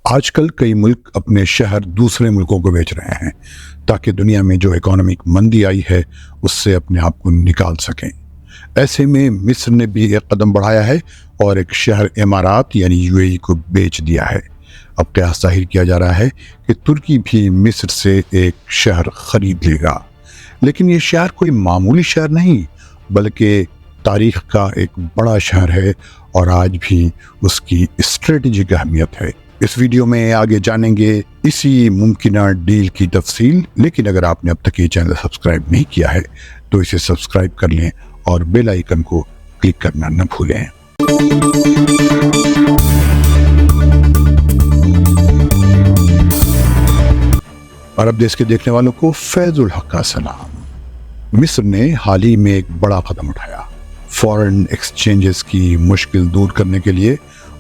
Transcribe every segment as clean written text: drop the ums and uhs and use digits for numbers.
آج کل کئی ملک اپنے شہر دوسرے ملکوں کو بیچ رہے ہیں تاکہ دنیا میں جو اکانومک مندی آئی ہے اس سے اپنے آپ کو نکال سکیں۔ ایسے میں مصر نے بھی ایک قدم بڑھایا ہے اور ایک شہر امارات یعنی UAE کو بیچ دیا ہے۔ اب قیاس ظاہر کیا جا رہا ہے کہ ترکی بھی مصر سے ایک شہر خرید لے گا، لیکن یہ شہر کوئی معمولی شہر نہیں بلکہ تاریخ کا ایک بڑا شہر ہے اور آج بھی اس کی اسٹریٹجک اہمیت ہے۔ اس ویڈیو میں آگے جانیں گے اسی ممکنہ ڈیل کی تفصیل، لیکن اگر آپ نے اب تک یہ چینل سبسکرائب نہیں کیا ہے تو اسے سبسکرائب کر لیں اور بیل آئیکن کو کلک کرنا نہ بھولیں۔ عرب دیش کے دیکھنے والوں کو فیض الحق کا سلام۔ مصر نے حال ہی میں ایک بڑا قدم اٹھایا۔ فارن ایکسچینجز کی مشکل دور کرنے کے لیے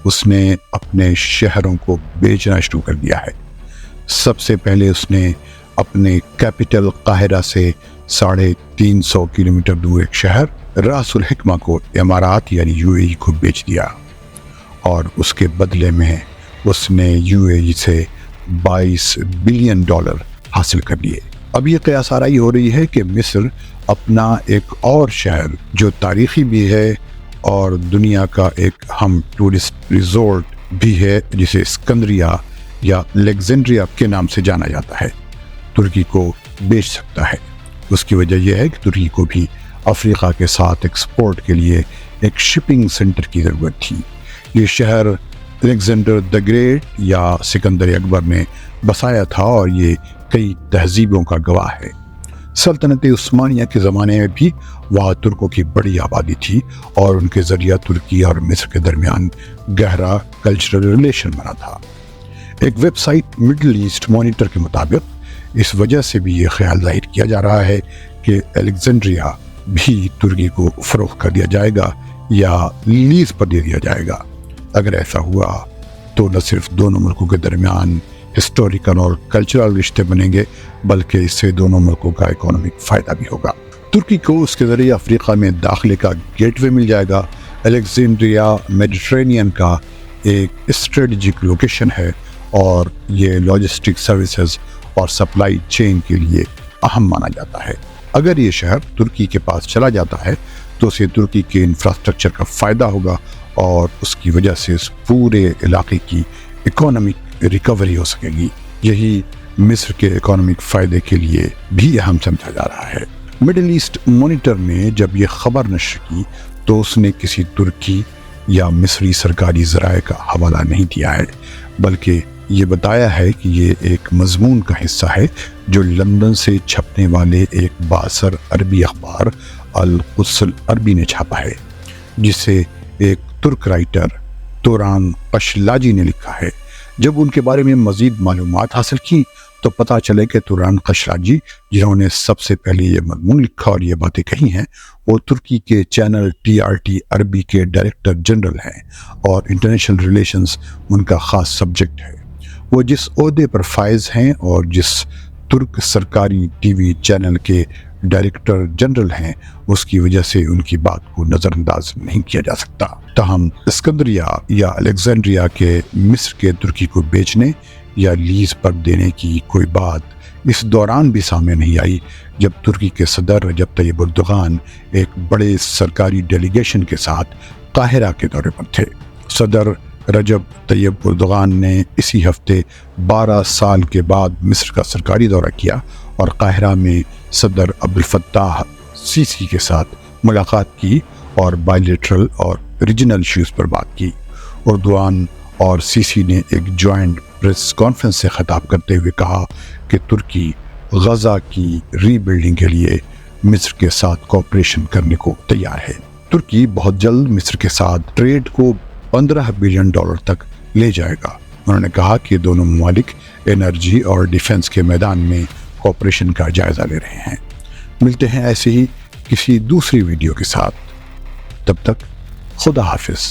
اس نے اپنے شہروں کو بیچنا شروع کر دیا ہے۔ سب سے پہلے اس نے اپنے کیپٹل قاہرہ سے 350 کلومیٹر دور ایک شہر راس الحکمہ کو امارات یعنی UAE کو بیچ دیا، اور اس کے بدلے میں اس نے UAE سے $22 بلین حاصل کر لیے۔ اب یہ قیاس آرائی ہو رہی ہے کہ مصر اپنا ایک اور شہر جو تاریخی بھی ہے اور دنیا کا ایک اہم ٹورسٹ ریزورٹ بھی ہے جسے اسکندریہ یا الیگزینڈریا کے نام سے جانا جاتا ہے، ترکی کو بیچ سکتا ہے۔ اس کی وجہ یہ ہے کہ ترکی کو بھی افریقہ کے ساتھ ایکسپورٹ کے لیے ایک شپنگ سینٹر کی ضرورت تھی۔ یہ شہر الیگزینڈر دی گریٹ یا سکندر اکبر نے بسایا تھا اور یہ کئی تہذیبوں کا گواہ ہے۔ سلطنت عثمانیہ کے زمانے میں بھی وہاں ترکوں کی بڑی آبادی تھی اور ان کے ذریعہ ترکی اور مصر کے درمیان گہرا کلچرل ریلیشن بنا تھا۔ ایک website middle east monitor کے مطابق اس وجہ سے بھی یہ خیال ظاہر کیا جا رہا ہے کہ الیگزینڈریا بھی ترکی کو فروخت کر دیا جائے گا یا لیز پر دے دیا جائے گا۔ اگر ایسا ہوا تو نہ صرف دونوں ملکوں کے درمیان ہسٹوریکل اور کلچرل رشتے بنیں گے بلکہ اس سے دونوں ملکوں کا اکانومک فائدہ بھی ہوگا۔ ترکی کو اس کے ذریعے افریقہ میں داخلے کا گیٹ وے مل جائے گا۔ الیگزینڈریا میڈیٹرینین کا ایک اسٹریٹجک لوکیشن ہے اور یہ لاجسٹک سروسز اور سپلائی چین کے لیے اہم مانا جاتا ہے۔ اگر یہ شہر ترکی کے پاس چلا جاتا ہے تو اسے ترکی کے انفراسٹرکچر کا فائدہ ہوگا اور اس کی وجہ سے اس پورے علاقے کی اکانومک ریکوری ہو سکے گی۔ یہی مصر کے اکانومک فائدے کے لیے بھی اہم سمجھا جا رہا ہے۔ مڈل ایسٹ مانیٹر نے جب یہ خبر نشر کی تو اس نے کسی ترکی یا مصری سرکاری ذرائع کا حوالہ نہیں دیا ہے، بلکہ یہ بتایا ہے کہ یہ ایک مضمون کا حصہ ہے جو لندن سے چھپنے والے ایک بااثر عربی اخبار القدس العربی نے چھاپا ہے، جسے ایک ترک رائٹر توران قشلاجی نے لکھا ہے۔ جب ان کے بارے میں مزید معلومات حاصل کی تو پتہ چلے کہ توران قشلاجی، جنہوں نے سب سے پہلے یہ مضمون لکھا اور یہ باتیں کہی ہیں، وہ ترکی کے چینل TRT عربی کے ڈائریکٹر جنرل ہیں اور انٹرنیشنل ریلیشنز ان کا خاص سبجیکٹ ہے۔ وہ جس عہدے پر فائز ہیں اور جس ترک سرکاری TV چینل کے ڈائریکٹر جنرل ہیں، اس کی وجہ سے ان کی بات کو نظر انداز نہیں کیا جا سکتا۔ تاہم اسکندریہ یا الیگزینڈریا کے مصر کے ترکی کو بیچنے یا لیز پر دینے کی کوئی بات اس دوران بھی سامنے نہیں آئی جب ترکی کے صدر رجب طیب اردوغان ایک بڑے سرکاری ڈیلیگیشن کے ساتھ قاہرہ کے دورے پر تھے۔ صدر رجب طیب اردوغان نے اسی ہفتے 12 سال کے بعد مصر کا سرکاری دورہ کیا اور قاہرہ میں صدر عبدالفتاح سیسی کے ساتھ ملاقات کی اور بائیلیٹرل اور ریجنل ایشوز پر بات کی۔ اردوغان اور سیسی نے ایک جوائنٹ پریس کانفرنس سے خطاب کرتے ہوئے کہا کہ ترکی غزہ کی ری بلڈنگ کے لیے مصر کے ساتھ کوآپریشن کرنے کو تیار ہے۔ ترکی بہت جلد مصر کے ساتھ ٹریڈ کو $15 بلین تک لے جائے گا۔ انہوں نے کہا کہ دونوں ممالک انرجی اور ڈیفنس کے میدان میں کوآپریشن کا جائزہ لے رہے ہیں۔ ملتے ہیں ایسے ہی کسی دوسری ویڈیو کے ساتھ، تب تک خدا حافظ۔